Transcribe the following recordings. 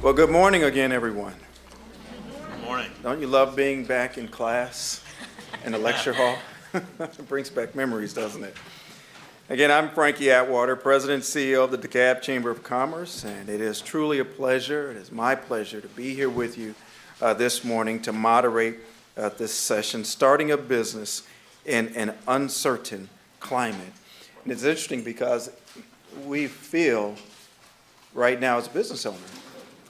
Well, good morning again, everyone. Good morning. Don't you love being back in class in the lecture hall? It brings back memories, doesn't it? Again, I'm Frankie Atwater, President and CEO of the DeKalb Chamber of Commerce, and it is truly a pleasure, it is my pleasure to be here with you this morning to moderate this session, starting a business in an uncertain climate. And it's interesting because we feel right now as a business owner,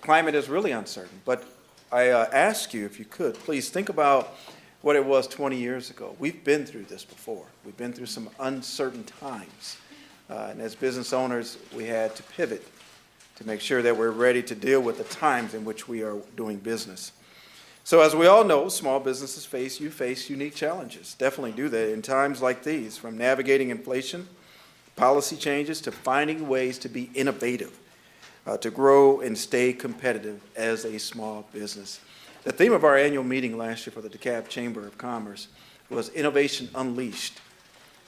climate is really uncertain, but I ask you, if you could, please think about what it was 20 years ago. We've been through this before. We've been through some uncertain times. And as business owners, we had to pivot to make sure that we're ready to deal with the times in which we are doing business. So as we all know, small businesses face unique challenges. Definitely do that in times like these, from navigating inflation, policy changes, to finding ways to be innovative, to grow and stay competitive as a small business. The theme of our annual meeting last year for the DeKalb Chamber of Commerce was Innovation Unleashed.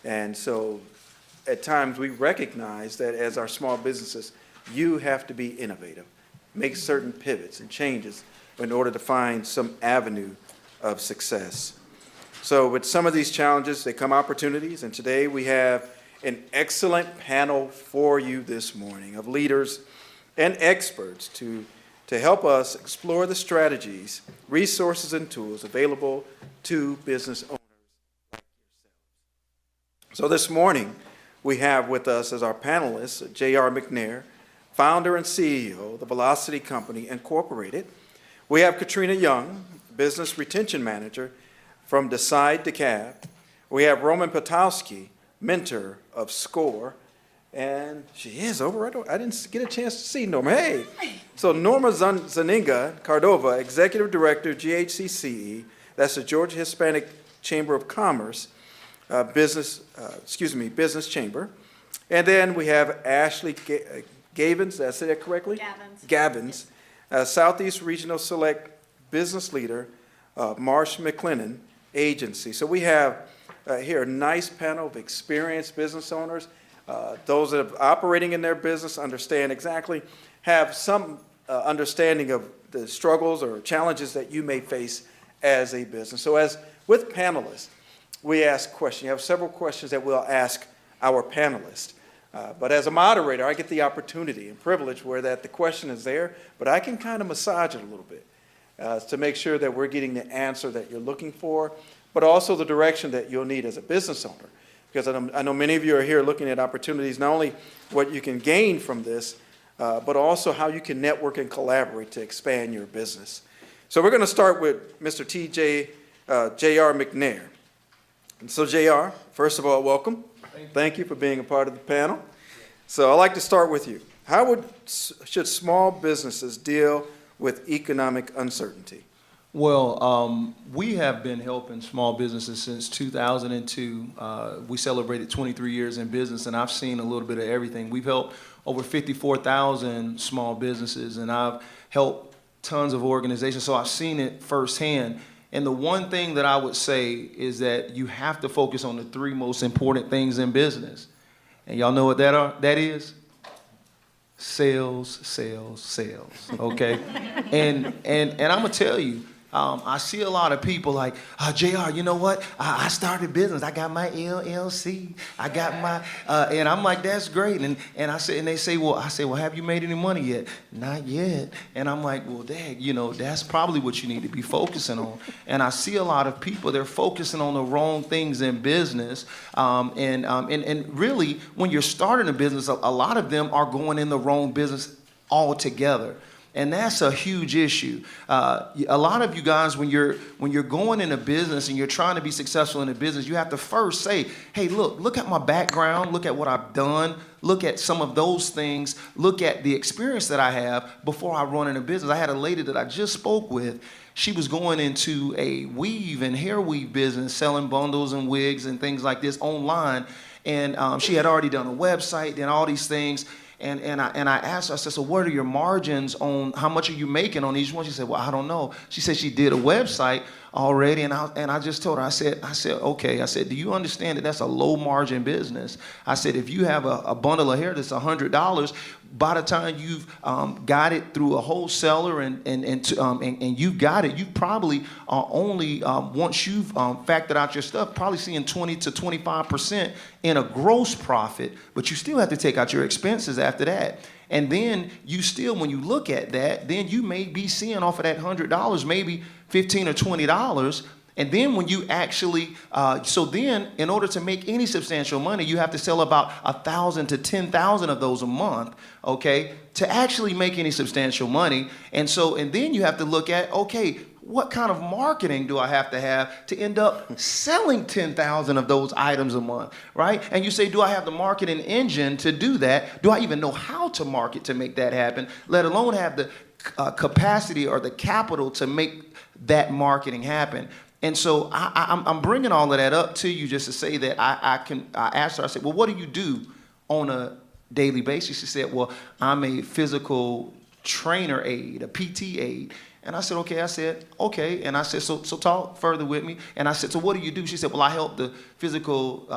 And so at times we recognize that as our small businesses, you have to be innovative, make certain pivots and changes in order to find some avenue of success. So with some of these challenges, they come opportunities, and today we have an excellent panel for you this morning of leaders and experts to help us explore the strategies, resources, and tools available to business owners like yourselves. So this morning, we have with us as our panelists J.R. McNair, founder and CEO of the Velocity Company, Incorporated. We have Katrina Young, business retention manager from Decide DeKalb. We have Roman Potowski, mentor of SCORE. And she is over. I didn't get a chance to see Norma. Hey. So Norma Zaninga Cardova, Executive Director, GHCCE, that's the Georgia Hispanic Chamber of Commerce, Business Chamber. And then we have Ashley Gavins, did I say that correctly? Gavins, Southeast Regional Select Business Leader, Marsh McLennan Agency. So we have here a nice panel of experienced business owners. Those that are operating in their business understand exactly, have some understanding of the struggles or challenges that you may face as a business. So as with panelists, we ask questions. You have several questions that we'll ask our panelists. But as a moderator, I get the opportunity and privilege where that the question is there, but I can kind of massage it a little bit to make sure that we're getting the answer that you're looking for, but also the direction that you'll need as a business owner. Because I know many of you are here looking at opportunities, not only what you can gain from this, but also how you can network and collaborate to expand your business. So we're going to start with Mr. J.R. McNair. And so J.R., first of all, welcome. Thank you for being a part of the panel. So I'd like to start with you. How should small businesses deal with economic uncertainty? Well, we have been helping small businesses since 2002. We celebrated 23 years in business, and I've seen a little bit of everything. We've helped over 54,000 small businesses, and I've helped tons of organizations, so I've seen it firsthand. And the one thing that I would say is that you have to focus on the three most important things in business. And y'all know what that is? Sales, sales, sales, okay? and I'm gonna tell you, I see a lot of people like, JR, you know what? I started business. I got my LLC. I got my, and I'm like, that's great. And they say, well, have you made any money yet? Not yet. And I'm like, well, dang, that's probably what you need to be focusing on. And I see a lot of people, they're focusing on the wrong things in business. And really, when you're starting a business, a lot of them are going in the wrong business altogether. And that's a huge issue. A lot of you guys, when you're going in a business and you're trying to be successful in a business, you have to first say, hey, look at my background, look at what I've done, look at some of those things, look at the experience that I have before I run in a business. I had a lady that I just spoke with. She was going into a weave and hair weave business, selling bundles and wigs and things like this online. And she had already done a website and all these things. And I asked her, I said, so what are your margins on, how much are you making on each one? She said, well, I don't know. She said she did a website already. And I just told her, I said, okay. I said, do you understand that that's a low margin business? I said, if you have a bundle of hair that's $100, by the time you've got it through a wholesaler and you've got it, you probably only, once you've factored out your stuff, probably seeing 20 to 25% in a gross profit, but you still have to take out your expenses after that. And then you still, when you look at that, then you may be seeing off of that $100, maybe $15 or $20. And then when you actually, so then in order to make any substantial money, you have to sell about 1,000 to 10,000 of those a month, okay, to actually make any substantial money. And so, and then you have to look at, okay, what kind of marketing do I have to end up selling 10,000 of those items a month, right? And you say, do I have the marketing engine to do that? Do I even know how to market to make that happen, let alone have the capacity or the capital to make that marketing happen? And so I'm bringing all of that up to you just to say that I asked her, I said, well, what do you do on a daily basis? She said, well, I'm a physical trainer aide, a PT aide. And I said, okay. I said, okay. And I said, so talk further with me. And I said, so what do you do? She said, well, I help the physical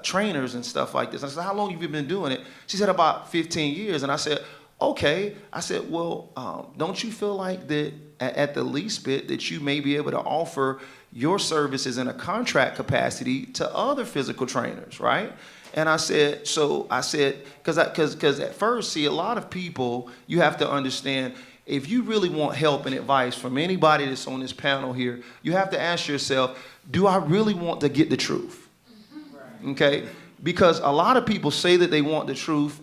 trainers and stuff like this. I said, how long have you been doing it? She said, about 15 years. And I said, okay. I said, well, don't you feel like that at the least bit that you may be able to offer your services in a contract capacity to other physical trainers, right? And I said, because at first, see, a lot of people, you have to understand, if you really want help and advice from anybody that's on this panel here, you have to ask yourself, do I really want to get the truth? Okay? Because a lot of people say that they want the truth,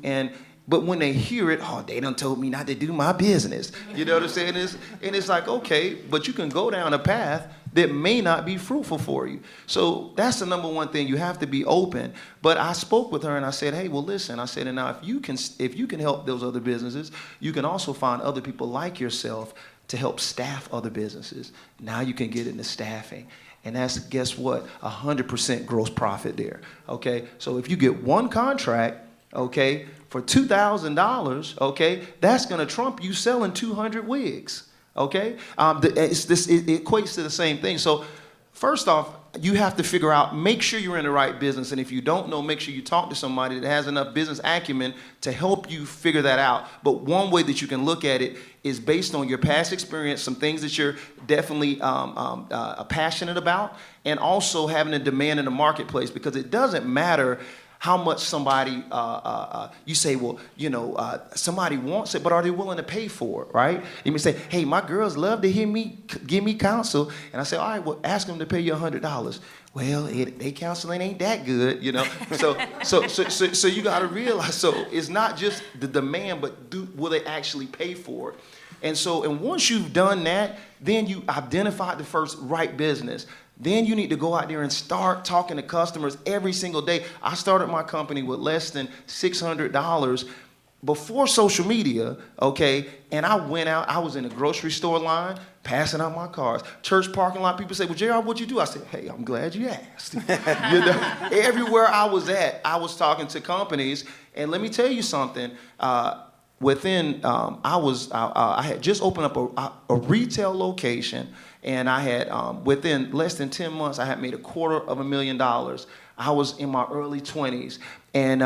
but when they hear it, oh, they done told me not to do my business. You know what I'm saying? And it's like, okay, but you can go down a path that may not be fruitful for you. So that's the number one thing. You have to be open. But I spoke with her and I said, hey, well, listen. I said, and now if you can help those other businesses, you can also find other people like yourself to help staff other businesses. Now you can get into staffing. And that's, guess what, 100% gross profit there, okay? So if you get one contract, okay, for $2,000, okay, that's gonna trump you selling 200 wigs, okay? It equates to the same thing. So first off, you have to figure out, make sure you're in the right business. And if you don't know, make sure you talk to somebody that has enough business acumen to help you figure that out. But one way that you can look at it is based on your past experience, some things that you're definitely passionate about, and also having a demand in the marketplace, because it doesn't matter how much somebody, you say, well, you know, somebody wants it, but are they willing to pay for it, right? You may say, hey, my girls love to hear me, give me counsel. And I say, all right, well, ask them to pay you $100. Well, they counseling ain't that good, you know? So you got to realize, so it's not just the demand, but will they actually pay for it? And once you've done that, then you identified the first right business. Then you need to go out there and start talking to customers every single day. I started my company with less than $600 before social media, okay? And I went out, I was in a grocery store line, passing out my cards. Church parking lot, people say, well, JR, what'd you do? I said, hey, I'm glad you asked. You know, everywhere I was at, I was talking to companies. And let me tell you something. I had just opened up a retail location, and I had, within less than 10 months, I had made $250,000. I was in my early 20s, and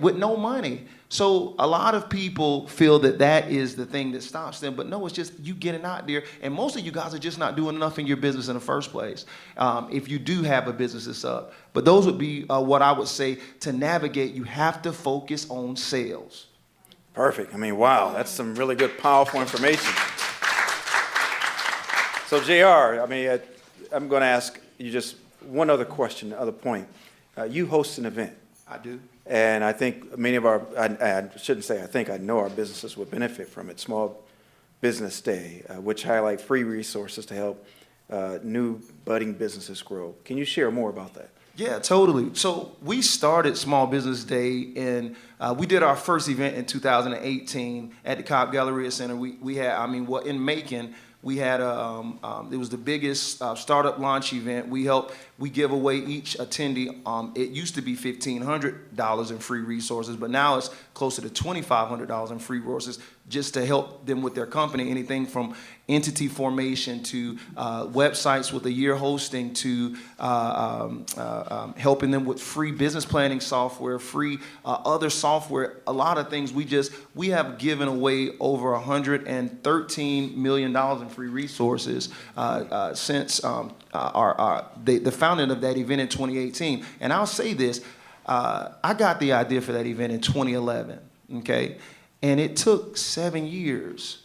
with no money. So a lot of people feel that that is the thing that stops them, but no, it's just you getting out there, and most of you guys are just not doing enough in your business in the first place, if you do have a business that's up. But those would be what I would say to navigate. You have to focus on sales. Perfect. I mean, wow, that's some really good, powerful information. So, JR, I mean, I'm going to ask you just one other question, other point. You host an event. I do. And I think many of our, I shouldn't say I think, I know our businesses would benefit from it, Small Business Day, which highlight free resources to help new budding businesses grow. Can you share more about that? Yeah, totally. So we started Small Business Day, and we did our first event in 2018 at the DeKalb Galleria Center. We had, in Macon, we had it was the biggest startup launch event. We give away each attendee. It used to be $1,500 in free resources, but now it's closer to $2,500 in free resources just to help them with their company, anything from entity formation to websites with a year hosting to helping them with free business planning software, free other software, a lot of things. We have given away over $113 million in free resources since the founding of that event in 2018. And I'll say this, I got the idea for that event in 2011, okay? And it took 7 years,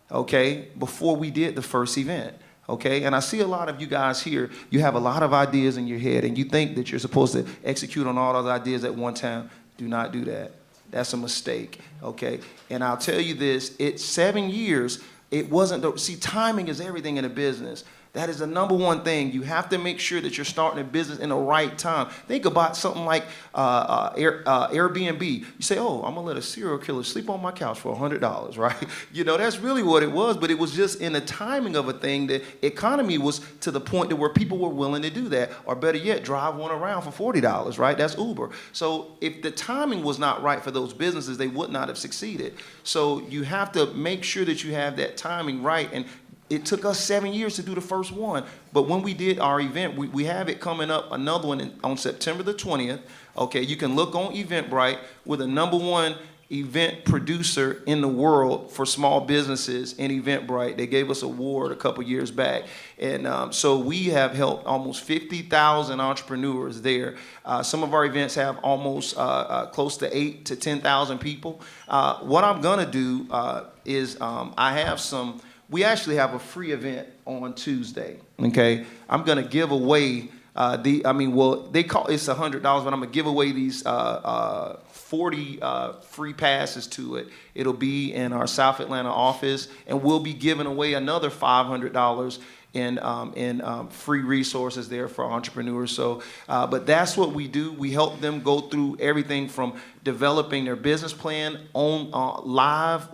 okay, before we did the first event, okay? And I see a lot of you guys here, you have a lot of ideas in your head and you think that you're supposed to execute on all those ideas at one time. Do not do that. That's a mistake, okay? And I'll tell you this, it's 7 years, it wasn't, see, timing is everything in a business. That is the number one thing. You have to make sure that you're starting a business in the right time. Think about something like Airbnb. You say, oh, I'm going to let a serial killer sleep on my couch for $100, right? You know, that's really what it was, but it was just in the timing of a thing. The economy was to the point that where people were willing to do that, or better yet, drive one around for $40, right? That's Uber. So if the timing was not right for those businesses, they would not have succeeded. So you have to make sure that you have that timing right. And it took us 7 years to do the first one, but when we did our event, we have it coming up, another one on September the 20th. Okay, you can look on Eventbrite. We're the #1 event producer in the world for small businesses in Eventbrite. They gave us an award a couple years back. And so we have helped almost 50,000 entrepreneurs there. Some of our events have almost close to 8,000 to 10,000 people. What I'm gonna do is we actually have a free event on Tuesday, okay? I'm gonna give away they call it's $100, but I'm gonna give away these 40 free passes to it. It'll be in our South Atlanta office, and we'll be giving away another $500 in free resources there for entrepreneurs. So, but that's what we do. We help them go through everything from developing their business plan on live.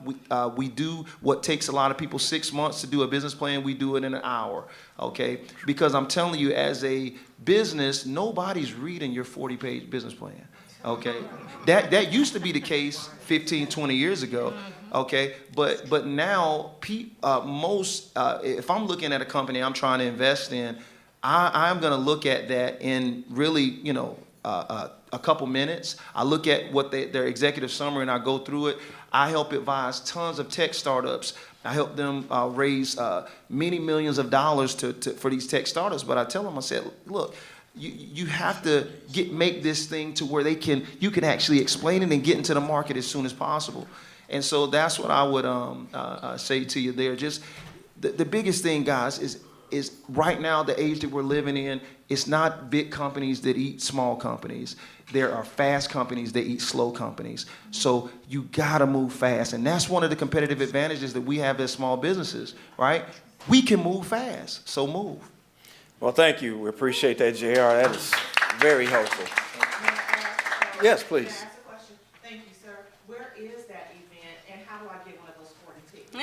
We do what takes a lot of people 6 months to do a business plan. We do it in an hour, okay? Because I'm telling you, as a business, nobody's reading your 40-page business plan. Okay, that used to be the case 15, 20 years ago. Okay, but now if I'm looking at a company I'm trying to invest in, I'm going to look at that in really, a couple minutes. I look at what their executive summary and I go through it. I help advise tons of tech startups. I help them raise many millions of dollars for these tech startups. But I tell them, I said, look, you have to make this thing to where you can actually explain it and get into the market as soon as possible. And so that's what I would say to you there. Just the biggest thing, guys, is right now, the age that we're living in, it's not big companies that eat small companies. There are fast companies that eat slow companies. So you gotta move fast. And that's one of the competitive advantages that we have as small businesses, right? We can move fast, so move. Well, thank you. We appreciate that, JR. That is very helpful. Yes, please. Can I ask a question? Thank you, sir. Where is that event, and how do I get one of those 40 tickets?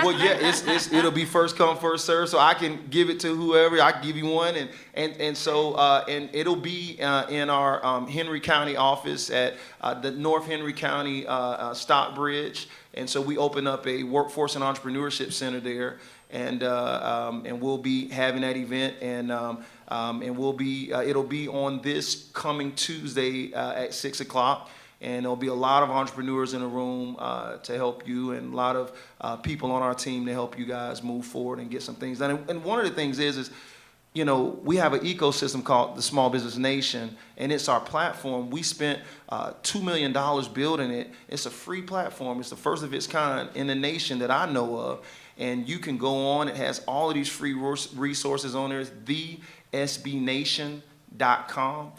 Well, yeah, it'll be first come, first serve. So I can give it to whoever. I can give you one, and it'll be in our Henry County office at the North Henry County Stockbridge. And so we open up a workforce and entrepreneurship center there. And we'll be having that event, and it'll be on this coming Tuesday at 6 o'clock, and there'll be a lot of entrepreneurs in the room to help you, and a lot of people on our team to help you guys move forward and get some things done. And one of the things is we have an ecosystem called the Small Business Nation, and it's our platform. We spent $2 million building it. It's a free platform. It's the first of its kind in the nation that I know of. And you can go on. It has all of these free resources on there. It's thesbnation.com.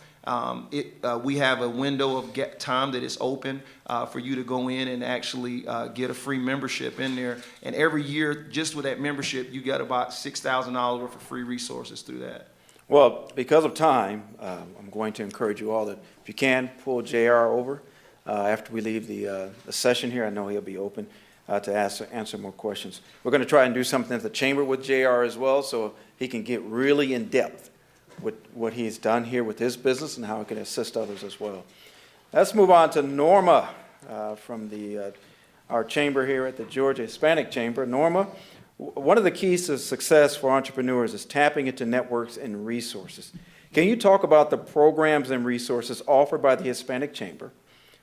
We have a window of time that is open for you to go in and actually get a free membership in there. And every year, just with that membership, you get about $6,000 worth of free resources through that. Well, because of time, I'm going to encourage you all that if you can, pull JR over after we leave the session here. I know he'll be open to answer more questions. We're going to try and do something at the chamber with JR as well, so he can get really in depth with what he's done here with his business and how it can assist others as well. Let's move on to Norma from the our chamber here at the Georgia Hispanic Chamber. Norma, one of the keys to success for entrepreneurs is tapping into networks and resources. Can you talk about the programs and resources offered by the Hispanic Chamber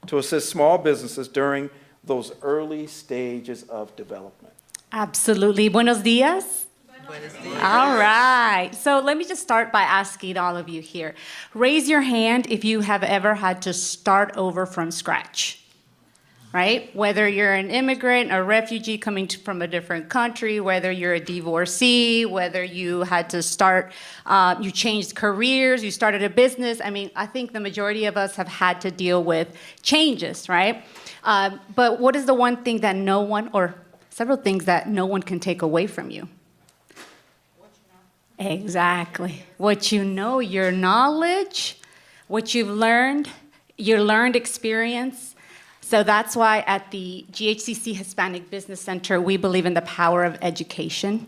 to assist small businesses during those early stages of development? Absolutely. Buenos dias. All right. So let me just start by asking all of you here. Raise your hand if you have ever had to start over from scratch, right? Whether you're an immigrant, a refugee coming from a different country, whether you're a divorcee, whether you had to start, you changed careers, you started a business. I mean, I think the majority of us have had to deal with changes, right? But what is the one thing that no one, or several things that no one can take away from you? Exactly. What you know, your knowledge, what you've learned, your learned experience. So that's why at the GHCC Hispanic Business Center, we believe in the power of education,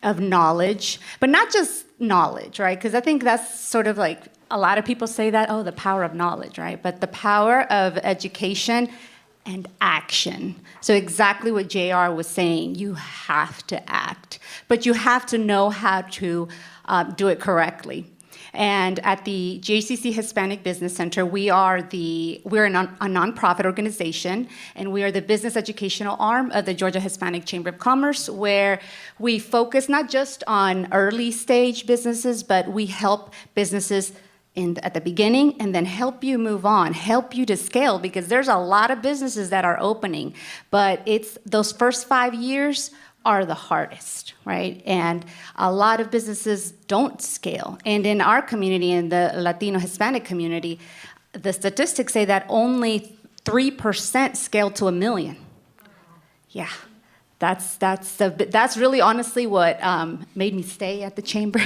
of knowledge, but not just knowledge, right? Because I think that's sort of like, a lot of people say that, oh, the power of knowledge, right? But the power of education and action. So exactly what JR was saying, you have to act, but you have to know how to do it correctly. And at the JCC Hispanic Business Center, we're a nonprofit organization, and we are the business educational arm of the Georgia Hispanic Chamber of Commerce, where we focus not just on early stage businesses, but we help businesses at the beginning, and then help you move on, help you to scale, because there's a lot of businesses that are opening, but it's those first 5 years are the hardest, right? And a lot of businesses don't scale. And in our community, in the Latino Hispanic community, the statistics say that only 3% scale to $1 million. Yeah. That's really honestly what made me stay at the chamber,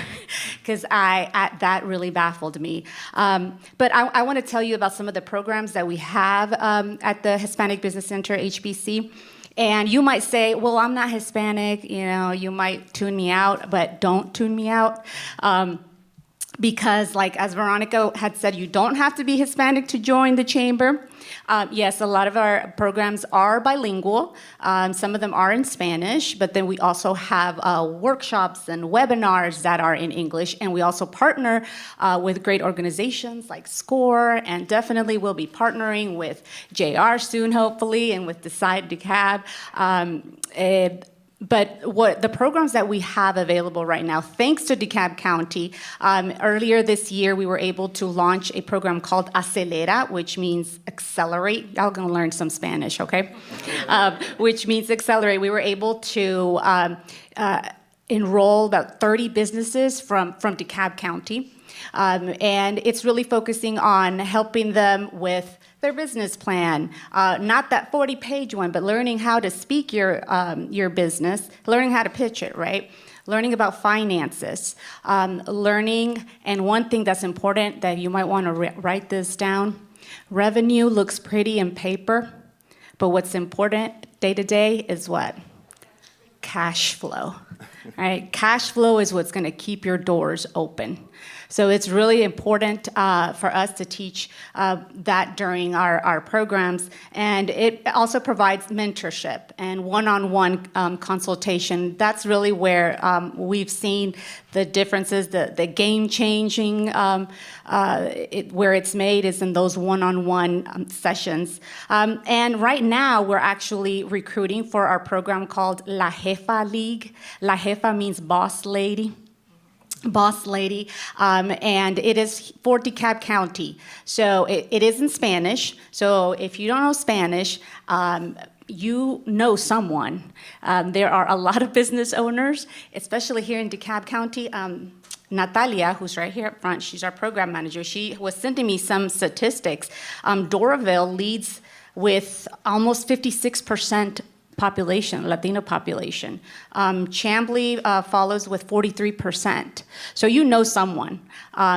because that really baffled me. But I want to tell you about some of the programs that we have at the Hispanic Business Center, HBC. And you might say, well, I'm not Hispanic, you might tune me out, but don't tune me out. Because like as Veronica had said, you don't have to be Hispanic to join the chamber. Yes, a lot of our programs are bilingual. Some of them are in Spanish, but then we also have workshops and webinars that are in English, and we also partner with great organizations like SCORE, and definitely we'll be partnering with JR soon, hopefully, and with Decide DeKalb. But what the programs that we have available right now, thanks to DeKalb County, earlier this year we were able to launch a program called Acelera, which means accelerate. Y'all gonna learn some Spanish, okay? Which means accelerate. We were able to enroll about 30 businesses from DeKalb County. And it's really focusing on helping them with their business plan, not that 40-page one, but learning how to speak your business, learning how to pitch it, right? Learning about finances, learning, and one thing that's important that you might want to write this down, revenue looks pretty in paper, but what's important day to day is what? Cash flow, right? Cash flow is what's going to keep your doors open. So it's really important for us to teach that during our programs. And it also provides mentorship and one-on-one consultation. That's really where we've seen the differences, the game-changing, where it's made is in those one-on-one sessions. And right now, we're actually recruiting for our program called La Jefa League. La Jefa means boss lady. And it is for DeKalb County. So it is in Spanish. So if you don't know Spanish, you know someone. There are a lot of business owners, especially here in DeKalb County. Natalia, who's right here up front, she's our program manager. She was sending me some statistics. Doraville leads with almost 56% population, Latino population. Chamblee follows with 43%. So you know someone.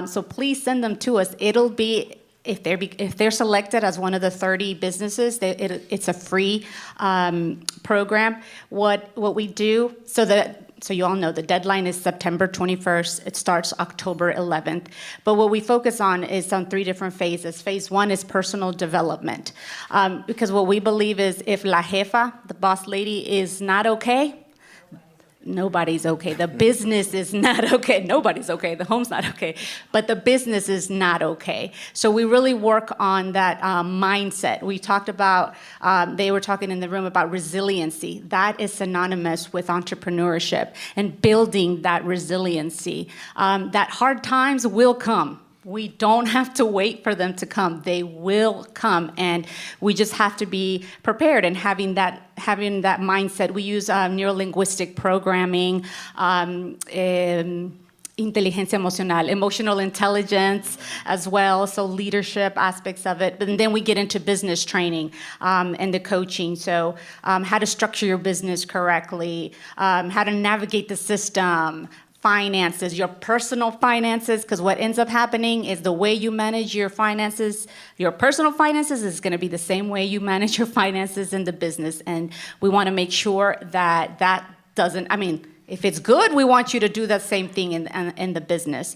So please send them to us. It'll be, if they're selected as one of the 30 businesses, it's a free program. What we do, so that so you all know the deadline is September 21st. It starts October 11th. But what we focus on is on 3 different phases. Phase 1 is personal development. Because what we believe is if la jefa, the boss lady, is not okay, nobody's okay. The business is not okay. Nobody's okay. The home's not okay. But the business is not okay. So we really work on that mindset. We talked about, they were talking in the room about resiliency. That is synonymous with entrepreneurship and building that resiliency. That hard times will come. We don't have to wait for them to come. They will come, and we just have to be prepared and having that mindset. We use neuro-linguistic programming, inteligencia emocional, emotional intelligence as well, so leadership aspects of it. But then we get into business training and the coaching. So how to structure your business correctly, how to navigate the system, finances, your personal finances, because what ends up happening is the way you manage your finances, your personal finances is going to be the same way you manage your finances in the business. And we want to make sure that that doesn't, I mean, if it's good, we want you to do the same thing in the business.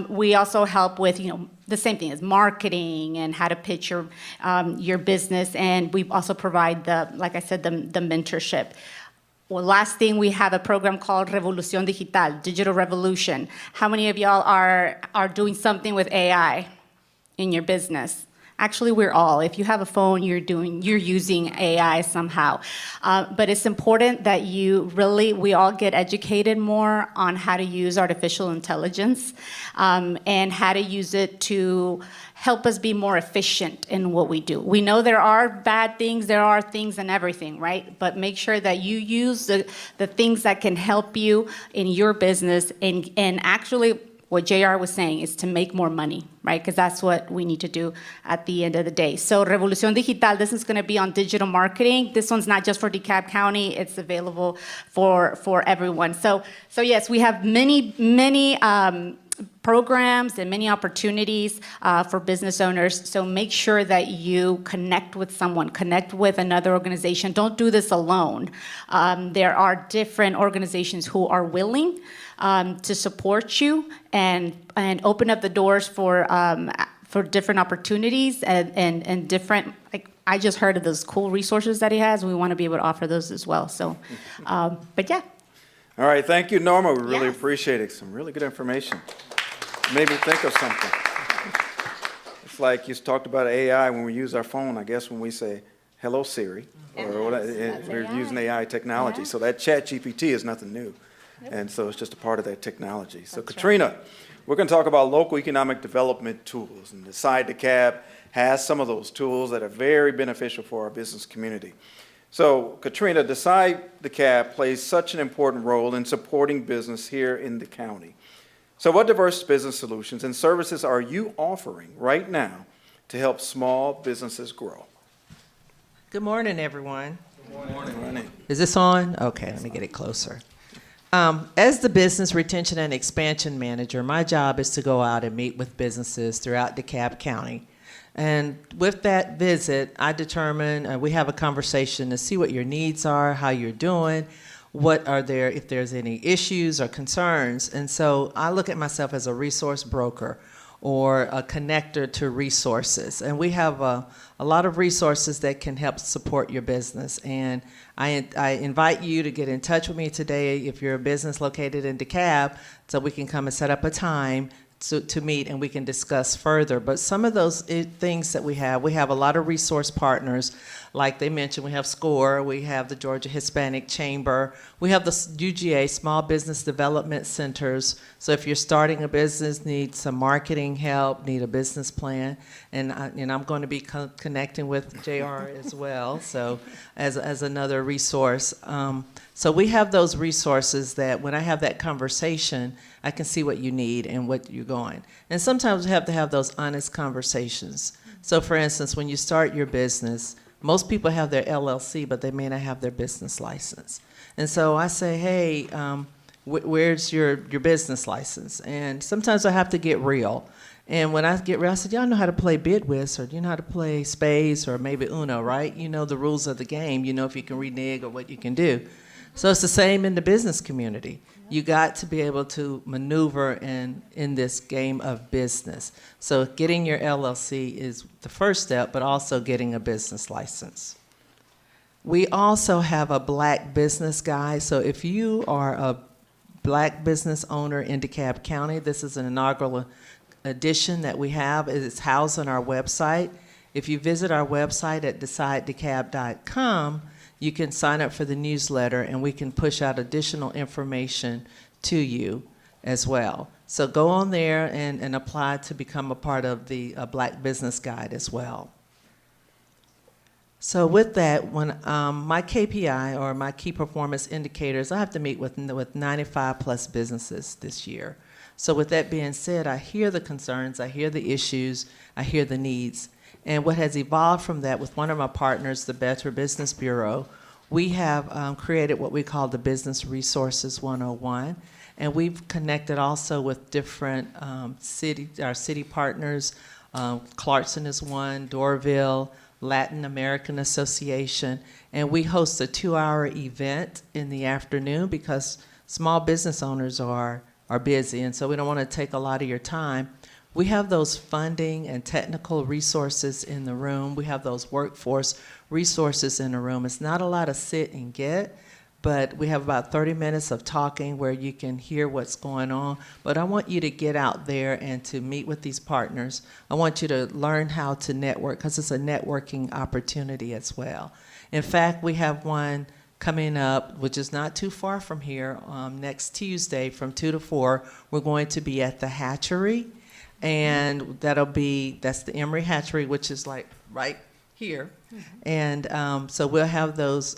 We also help with, the same thing as marketing and how to pitch your business. And we also provide like I said, the mentorship. Well, last thing, we have a program called Revolución Digital, Digital Revolution. How many of y'all are doing something with AI in your business? Actually, we're all. If you have a phone, you're using AI somehow. But it's important that we all get educated more on how to use artificial intelligence and how to use it to help us be more efficient in what we do. We know there are bad things, there are things in everything, right? But make sure that you use the things that can help you in your business and actually what JR was saying is to make more money, right? Because that's what we need to do at the end of the day. So Revolución Digital, this is going to be on digital marketing. This one's not just for DeKalb County. It's available for everyone. So yes, we have many programs and many opportunities for business owners. So make sure that you connect with someone, connect with another organization. Don't do this alone. There are different organizations who are willing to support you and open up the doors for different opportunities and different, like I just heard of those cool resources that he has. We want to be able to offer those as well. So, but yeah. All right, thank you, Norma. We really Yes. appreciate it. Some really good information. Made me think of something. It's like you talked about AI when we use our phone, I guess when we say, hello, Siri, or we're AI. using AI technology. Yeah. So that chat GPT is nothing new. And so it's just a part of that technology. So That's Katrina, we're going to talk about local economic development tools. And Decide DeKalb has some of those tools that are very beneficial for our business community. So Katrina, Decide DeKalb plays such an important role in supporting business here in the county. So what diverse business solutions and services are you offering right now to help small businesses grow? Good morning, everyone. Good morning. Is this on? Okay, let me get it closer. As the Business Retention and Expansion Manager, my job is to go out and meet with businesses throughout DeKalb County. And with that visit, I determine, we have a conversation to see what your needs are, how you're doing, what are there, if there's any issues or concerns. And so I look at myself as a resource broker or a connector to resources. And we have a lot of resources that can help support your business. And I invite you to get in touch with me today if you're a business located in DeKalb, so we can come and set up a time to meet and we can discuss further. But some of those things that we have a lot of resource partners. Like they mentioned, we have SCORE, we have the Georgia Hispanic Chamber, we have the UGA, Small Business Development Centers. So if you're starting a business, need some marketing help, need a business plan, and I'm going to be connecting with JR as well, so as another resource. So we have those resources that when I have that conversation, I can see what you need and what you're going. And sometimes we have to have those honest conversations. So for instance, when you start your business, most people have their LLC, but they may not have their business license. And so I say, hey, where's your business license? And sometimes I have to get real. And when I get real, I said, y'all know how to play Bidwist, or you know how to play Spades, or maybe Uno, right? You know the rules of the game. You know if you can renege or what you can do. So it's the same in the business community. You got to be able to maneuver in this game of business. So getting your LLC is the first step, but also getting a business license. We also have a Black Business Guide. So if you are a Black business owner in DeKalb County, this is an inaugural edition that we have. It's housed on our website. If you visit our website at DecideDeKalb.com, you can sign up for the newsletter, and we can push out additional information to you as well. So go on there and apply to become a part of the Black Business Guide as well. So with that, when my KPI, or my key performance indicators, I have to meet with 95 plus businesses this year. So with that being said, I hear the concerns, I hear the issues, I hear the needs. And what has evolved from that with one of my partners, the Better Business Bureau, we have created what we call the Business Resources 101. And we've connected also with different our city partners. Clarkson is one, Dorville, Latin American Association. And we host a 2-hour event in the afternoon because small business owners are busy. And so we don't want to take a lot of your time. We have those funding and technical resources in the room. We have those workforce resources in the room. It's not a lot of sit and get, but we have about 30 minutes of talking where you can hear what's going on. But I want you to get out there and to meet with these partners. I want you to learn how to network, because it's a networking opportunity as well. In fact, we have one coming up, which is not too far from here, next Tuesday from 2 to 4. We're going to be at the Hatchery. And that's the Emory Hatchery, which is like right here. And so we'll have those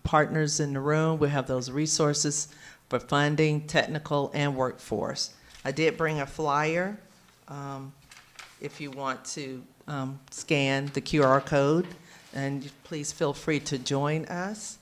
partners in the room. We'll have those resources for funding, technical, and workforce. I did bring a flyer if you want to scan the QR code, and please feel free to join us.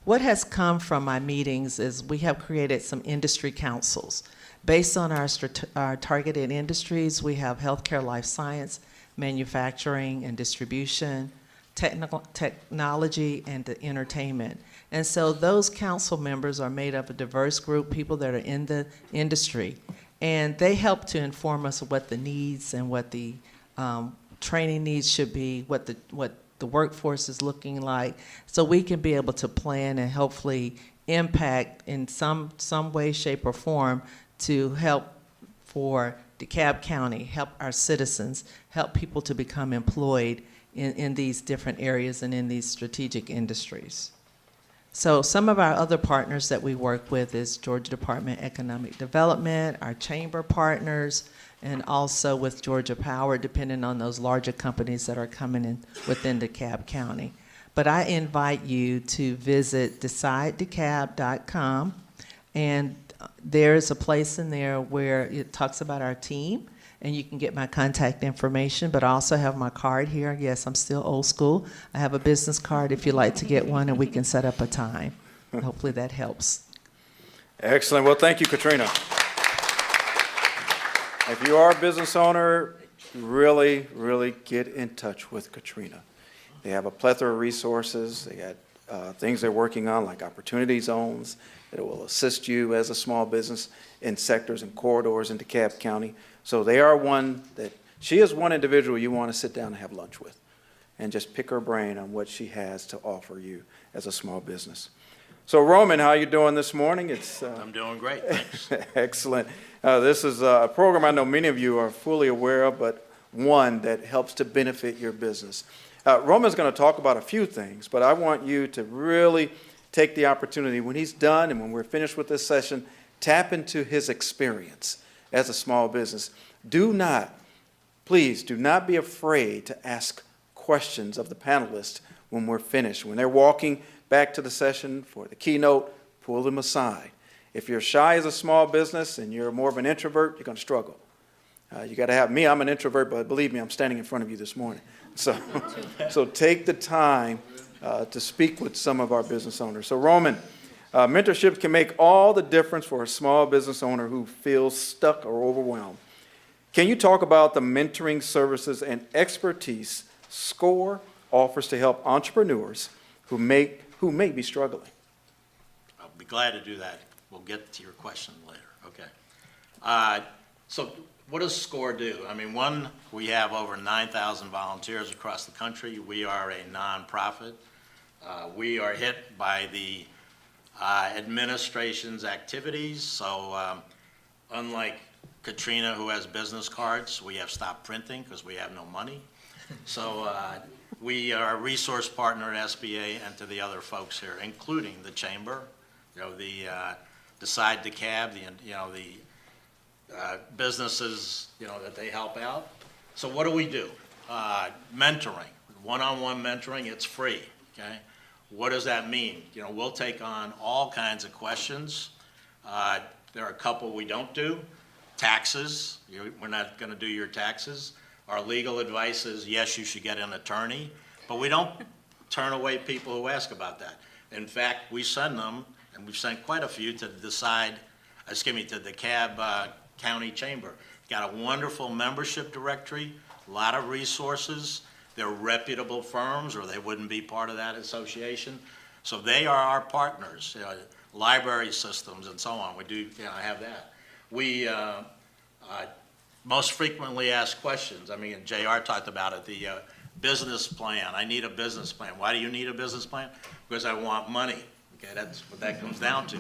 What has come from my meetings is we have created some industry councils. Based on our targeted industries, we have healthcare, life science, manufacturing and distribution, technology, and entertainment. And so those council members are made up of a diverse group, people that are in the industry. And they help to inform us of what the needs and what the training needs should be, what the workforce is looking like, so we can be able to plan and hopefully impact in some way, shape, or form to help for DeKalb County, help our citizens, help people to become employed in these different areas and in these strategic industries. So some of our other partners that we work with is Georgia Department of Economic Development, our chamber partners, and also with Georgia Power, depending on those larger companies that are coming in within DeKalb County. But I invite you to visit DecideDeKalb.com, and there's a place in there where it talks about our team, and you can get my contact information, but I also have my card here. Yes, I'm still old school. I have a business card if you'd like to get one, and we can set up a time. Hopefully that helps. Excellent. Well, thank you, Katrina. If you are a business owner, really, really get in touch with Katrina. They have a plethora of resources. They got things they're working on, like opportunity zones that will assist you as a small business in sectors and corridors in DeKalb County. So they are she is one individual you want to sit down and have lunch with and just pick her brain on what she has to offer you as a small business. So Roman, how you doing this morning? I'm doing great, thanks. Excellent. This is a program I know many of you are fully aware of, but one that helps to benefit your business. Roman's going to talk about a few things, but I want you to really take the opportunity when he's done and when we're finished with this session, tap into his experience as a small business. Please do not be afraid to ask questions of the panelists when we're finished. When they're walking back to the session for the keynote, pull them aside. If you're shy as a small business and you're more of an introvert, you're going to struggle. You got to have me. I'm an introvert, but believe me, I'm standing in front of you this morning. So take the time to speak with some of our business owners. So Roman, mentorship can make all the difference for a small business owner who feels stuck or overwhelmed. Can you talk about the mentoring services and expertise SCORE offers to help entrepreneurs who may be struggling? glad to do that. We'll get to your question later, okay? So what does SCORE do? I mean, one, we have over 9,000 volunteers across the country. We are a nonprofit. We are hit by the administration's activities, so unlike Katrina, who has business cards, we have stopped printing because we have no money. So we are a resource partner at SBA and to the other folks here, including the Chamber, the Decide DeKalb, the businesses, that they help out. So what do? Mentoring, one-on-one mentoring, it's free, okay? What does that mean? We'll take on all kinds of questions. There are a couple we don't do. Taxes, we're not gonna do your taxes. Our legal advice is, yes, you should get an attorney, but we don't turn away people who ask about that. In fact, we send them, and we've sent quite a few to the DeKalb County Chamber. Got a wonderful membership directory, a lot of resources. They're reputable firms, or they wouldn't be part of that association. So they are our partners, library systems and so on. We do have that. We most frequently asked questions. I mean, JR talked about it, the business plan. I need a business plan. Why do you need a business plan? Because I want money. Okay, that's what that comes down to.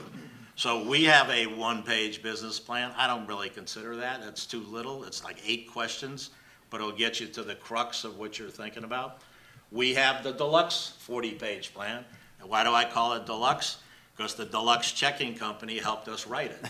So we have a one-page business plan. I don't really consider that. That's too little. It's like 8 questions, but it'll get you to the crux of what you're thinking about. We have the deluxe 40-page plan. And why do I call it deluxe? Because the deluxe checking company helped us write it,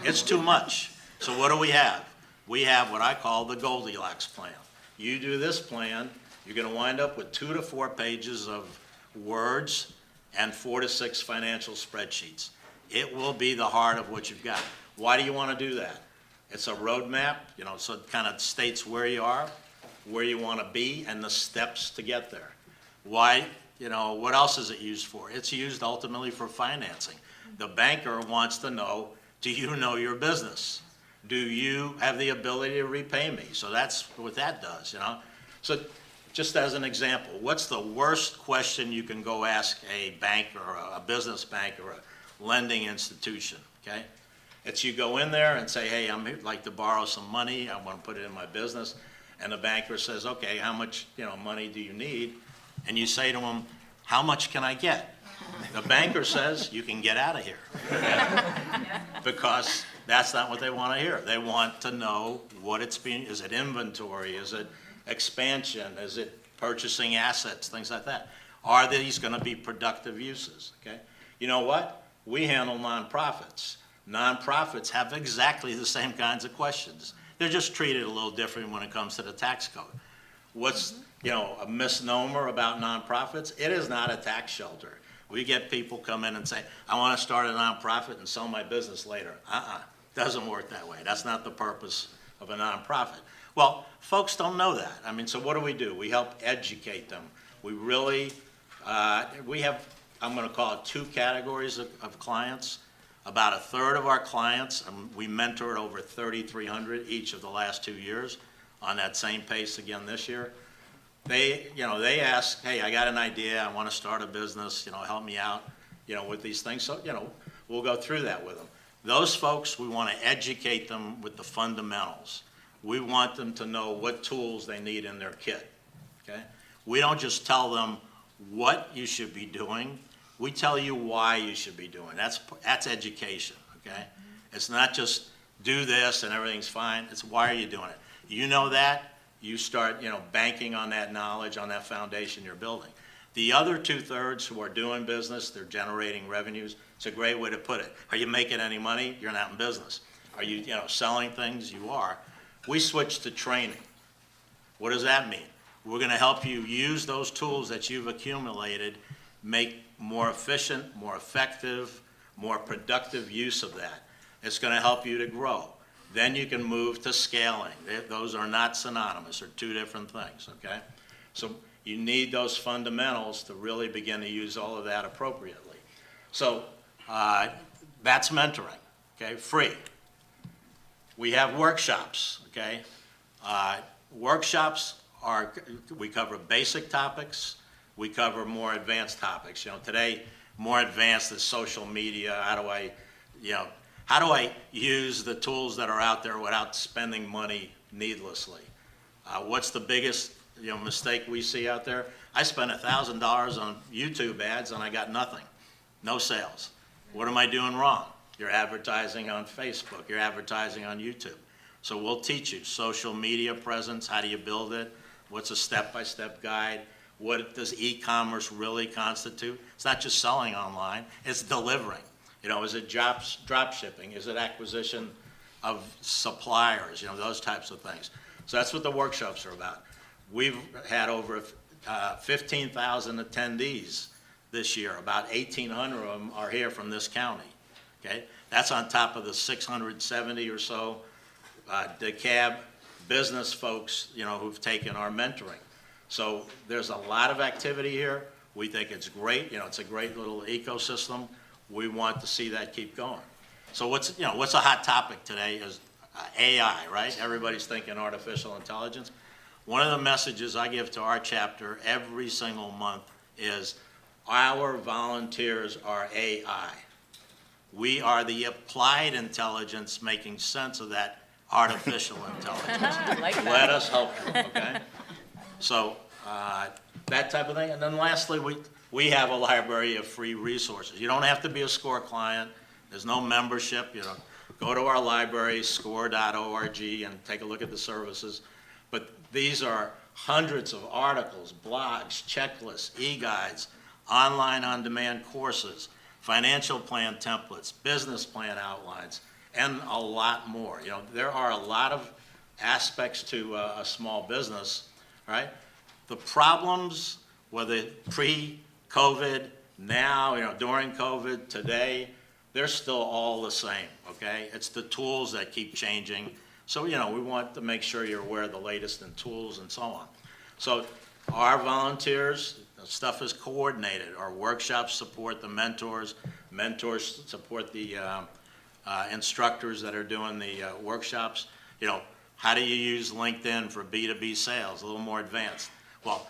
It's too much. So what do we have? We have what I call the Goldilocks plan. You do this plan, you're gonna wind up with 2 to 4 pages of words and 4 to 6 financial spreadsheets. It will be the heart of what you've got. Why do you wanna do that? It's a roadmap, so it kind of states where you are, where you wanna be, and the steps to get there. Why? What else is it used for? It's used ultimately for financing. The banker wants to know, do you know your business? Do you have the ability to repay me? So that's what that does, So just as an example, what's the worst question you can go ask a bank or a business bank or a lending institution, okay? It's you go in there and say, hey, I'd like to borrow some money. I want to put it in my business. And the banker says, okay, how much money do you need? And you say to them, how much can I get? The banker says, you can get out of here. Because that's not what they want to hear. They want to know what it's being, is it inventory? Is it expansion? Is it purchasing assets? Things like that. Are these going to be productive uses? Okay. You know what? We handle nonprofits. Nonprofits have exactly the same kinds of questions. They're just treated a little different when it comes to the tax code. What's a misnomer about nonprofits? It is not a tax shelter. We get people come in and say, I want to start a nonprofit and sell my business later. Doesn't work that way. That's not the purpose of a nonprofit. Well, folks don't know that. I mean, so what do? We help educate them. We really, we have, I'm going to call it 2 categories of clients. About 1/3 of our clients, and we mentored over 3,300 each of the last 2 years on that same pace again this year. They ask, hey, I got an idea. I want to start a business. Help me out, with these things. So, we'll go through that with them. Those folks, we want to educate them with the fundamentals. We want them to know what tools they need in their kit, okay? We don't just tell them what you should be doing. We tell you why you should be doing. That's education, okay? It's not just do this and everything's fine. It's why are you doing it? You know that, you start, banking on that knowledge, on that foundation you're building. The other 2/3 who are doing business, they're generating revenues. It's a great way to put it. Are you making any money? You're not in business. Are you, selling things? You are. We switched to training. What does that mean? We're going to help you use those tools that you've accumulated, make more efficient, more effective, more productive use of that. It's going to help you to grow. Then you can move to scaling. Those are not synonymous. They're 2 different things, okay? So you need those fundamentals to really begin to use all of that appropriately. So that's mentoring, okay? Free. We have workshops, okay? Workshops we cover basic topics. We cover more advanced topics. Today more advanced as social media. How do I use the tools that are out there without spending money needlessly? What's the biggest mistake we see out there? I spent $1,000 on YouTube ads and I got nothing, no sales. What am I doing wrong? You're advertising on Facebook, you're advertising on YouTube. So we'll teach you social media presence, how do you build it? What's a step-by-step guide? What does e-commerce really constitute? It's not just selling online, it's delivering. Is it drop shipping? Is it acquisition of suppliers? Those types of things. So that's what the workshops are about. We've had over 15,000 attendees this year. About 1,800 of them are here from this county. Okay, that's on top of the 670 or so DeKalb business folks, who've taken our mentoring. So there's a lot of activity here. We think it's great. It's a great little ecosystem. We want to see that keep going. So what's a hot topic today is AI, right? Everybody's thinking artificial intelligence. One of the messages I give to our chapter every single month is our volunteers are AI. We are the applied intelligence making sense of that artificial intelligence. Let us help you, okay? So that type of thing. And then lastly, we have a library of free resources. You don't have to be a SCORE client. There's no membership. Go to our library, score.org, and take a look at the services. But these are hundreds of articles, blogs, checklists, e-guides, online on-demand courses, financial plan templates, business plan outlines, and a lot more. There are a lot of aspects to a small business, right? The problems, whether pre-COVID, now, during COVID, today, they're still all the same, okay? It's the tools that keep changing. So, we want to make sure you're aware of the latest in tools and so on. So our volunteers, stuff is coordinated. Our workshops support the mentors. Mentors support the instructors that are doing the workshops. How do you use LinkedIn for B2B sales? A little more advanced. Well,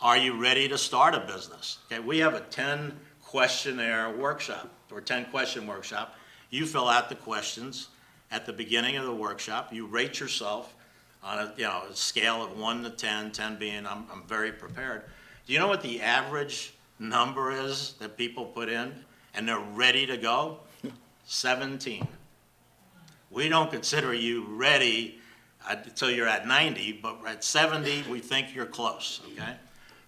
are you ready to start a business? Okay, we have a 10 questionnaire workshop or 10 question workshop. You fill out the questions at the beginning of the workshop. You rate yourself on a scale of 1 to 10, 10 being I'm very prepared. Do you know what the average number is that people put in and they're ready to go? 17. We don't consider you ready until you're at 90, but at 70, we think you're close, okay?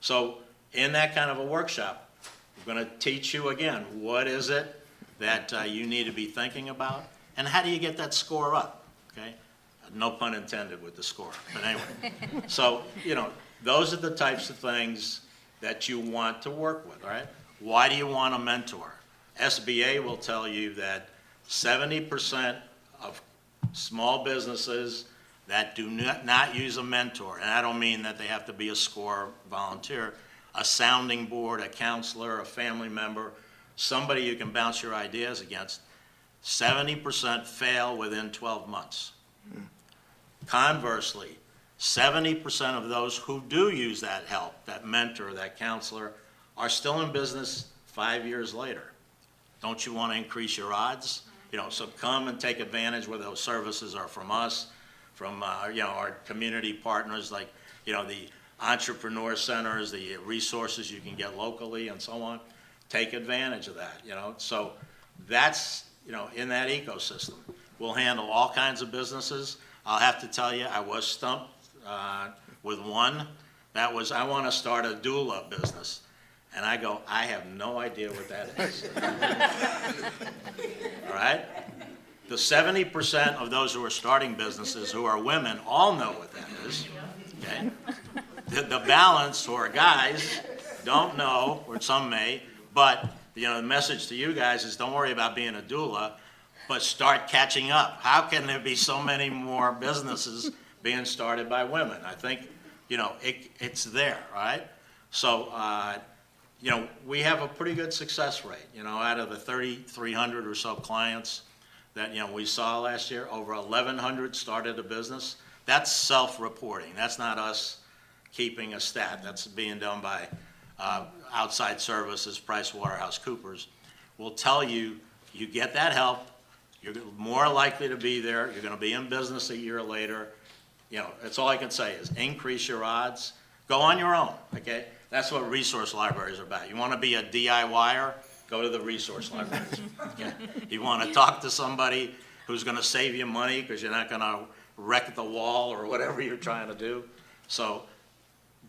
So in that kind of a workshop, we're going to teach you again, what is it that you need to be thinking about, and how do you get that score up, okay? No pun intended with the score, but anyway. So, those are the types of things that you want to work with, right? Why do you want a mentor? SBA will tell you that 70% of small businesses that do not use a mentor, and I don't mean that they have to be a SCORE volunteer, a sounding board, a counselor, a family member, somebody you can bounce your ideas against, 70% fail within 12 months. Conversely, 70% of those who do use that help, that mentor, that counselor, are still in business 5 years later. Don't you want to increase your odds? So come and take advantage where those services are from us, from our community partners like the entrepreneur centers, the resources you can get locally and so on. Take advantage of that, So that's, in that ecosystem. We'll handle all kinds of businesses. I'll have to tell you, I was stumped with one. That was, I want to start a doula business. And I go, I have no idea what that is. All right? The 70% of those who are starting businesses who are women all know what that is. Okay? The balance, who are guys, don't know, or some may, but the message to you guys is don't worry about being a doula, but start catching up. How can there be so many more businesses being started by women? I think, it's there, right? So, we have a pretty good success rate. Out of the 3,300 or so clients that, we saw last year, over 1,100 started a business. That's self-reporting. That's not us keeping a stat. That's being done by outside services, PricewaterhouseCoopers, will tell you, you get that help, you're more likely to be there, you're gonna be in business a year later. You know, that's all I can say is increase your odds. Go on your own, okay? That's what resource libraries are about. You wanna be a DIYer, go to the resource libraries. Okay? You wanna talk to somebody who's gonna save you money because you're not gonna wreck the wall or whatever you're trying to do. So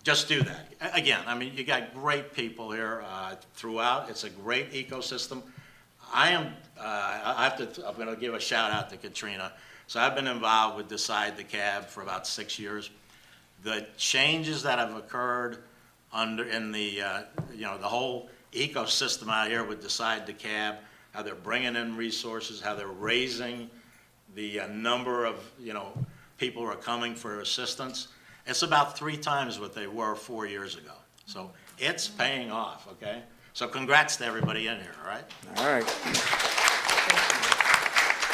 just do that. Again, I mean, you got great people here throughout. It's a great ecosystem. I'm going to give a shout out to Katrina. So I've been involved with Decide DeKalb for about 6 years. The changes that have occurred in the the whole ecosystem out here with Decide DeKalb, how they're bringing in resources, how they're raising the number of people who are coming for assistance. It's about 3 times what they were 4 years ago. So it's paying off, okay? So congrats to everybody in here, all right? All right.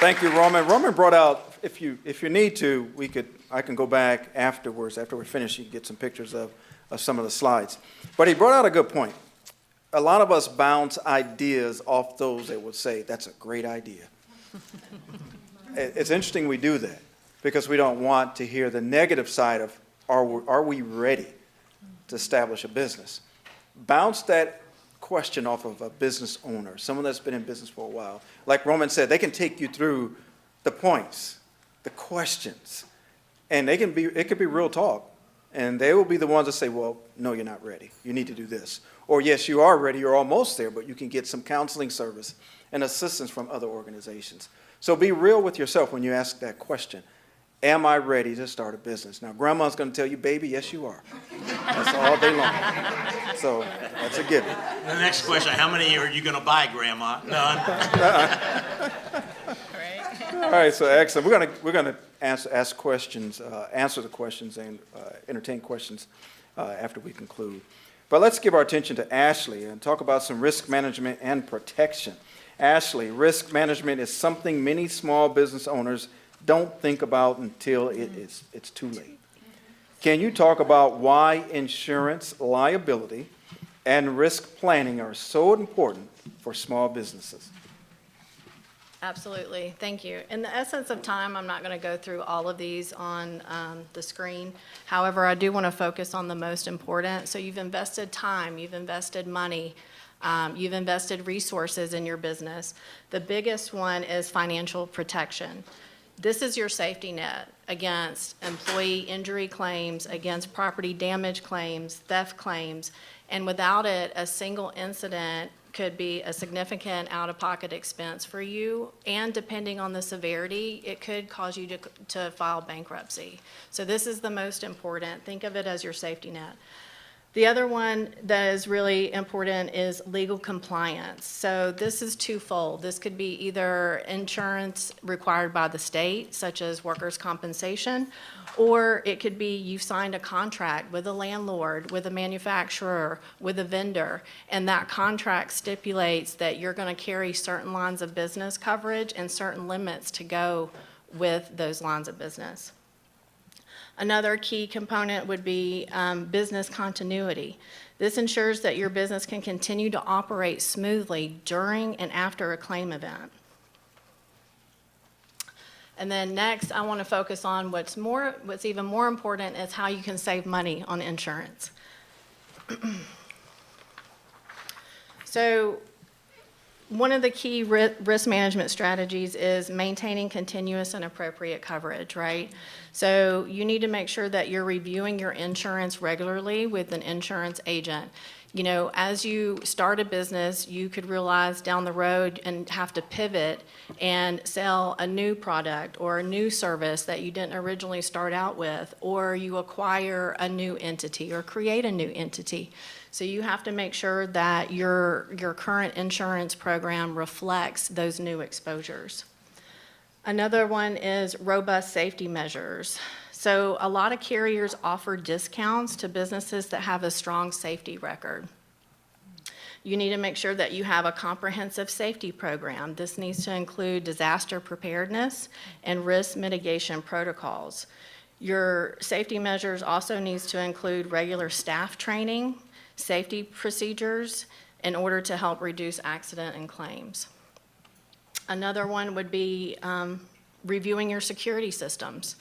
Thank you, Roman. Roman brought out, if you need to, I can go back afterwards, after we're finished, you can get some pictures of some of the slides. But he brought out a good point. A lot of us bounce ideas off those that would say, that's a great idea. It's interesting we do that because we don't want to hear the negative side of, are we ready to establish a business? Bounce that question off of a business owner, someone that's been in business for a while. Like Roman said, they can take you through the points, the questions, and it could be real talk. And they will be the ones that say, well, no, you're not ready. You need to do this. Or yes, you are ready, you're almost there, but you can get some counseling service and assistance from other organizations. So be real with yourself when you ask that question. Am I ready to start a business? Now, grandma's going to tell you, baby, yes, you are. That's all day long. So that's a given. The next question, how many are you going to buy, Grandma? None. All right, so excellent. We're going to ask questions, answer the questions, and entertain questions after we conclude. But let's give our attention to Ashley and talk about some risk management and protection. Ashley, risk management is something many small business owners don't think about until it's too late. Can you talk about why insurance liability and risk planning are so important for small businesses? Absolutely, thank you. In the essence of time, I'm not going to go through all of these on the screen. However, I do want to focus on the most important. So you've invested time, you've invested money, you've invested resources in your business. The biggest one is financial protection. This is your safety net against employee injury claims, against property damage claims, theft claims, and without it, a single incident could be a significant out-of-pocket expense for you, and depending on the severity, it could cause you to file bankruptcy. So this is the most important. Think of it as your safety net. The other one that is really important is legal compliance. So this is twofold. This could be either insurance required by the state, such as workers' compensation, or it could be you've signed a contract with a landlord, with a manufacturer, with a vendor, and that contract stipulates that you're going to carry certain lines of business coverage and certain limits to go with those lines of business. Another key component would be business continuity. This ensures that your business can continue to operate smoothly during and after a claim event. And then next, I want to focus on what's even more important is how you can save money on insurance. So one of the key risk management strategies is maintaining continuous and appropriate coverage, right? So you need to make sure that you're reviewing your insurance regularly with an insurance agent. You know, as you start a business, you could realize down the road and have to pivot and sell a new product or a new service that you didn't originally start out with, or you acquire a new entity or create a new entity. So you have to make sure that your current insurance program reflects those new exposures. Another one is robust safety measures. So a lot of carriers offer discounts to businesses that have a strong safety record. You need to make sure that you have a comprehensive safety program. This needs to include disaster preparedness and risk mitigation protocols. Your safety measures also needs to include regular staff training, safety procedures in order to help reduce accident and claims. Another one would be reviewing your security systems.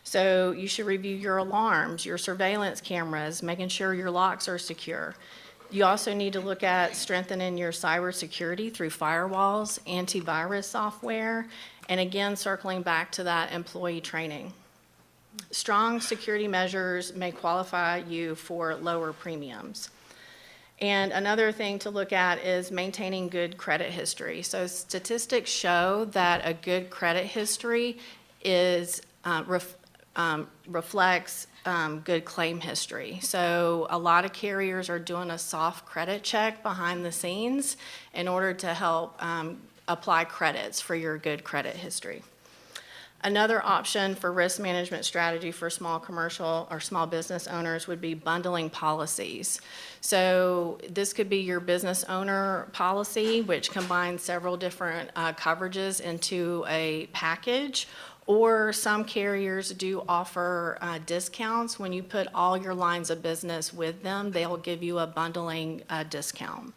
So you should review your alarms, your surveillance cameras, making sure your locks are secure. You also need to look at strengthening your cybersecurity through firewalls, antivirus software, and again, circling back to that employee training. Strong security measures may qualify you for lower premiums. And another thing to look at is maintaining good credit history. So statistics show that a good credit history is reflects good claim history. So a lot of carriers are doing a soft credit check behind the scenes in order to help apply credits for your good credit history. Another option for risk management strategy for small commercial or small business owners would be bundling policies. So this could be your business owner policy, which combines several different coverages into a package, or some carriers do offer discounts. When you put all your lines of business with them, they'll give you a bundling discount.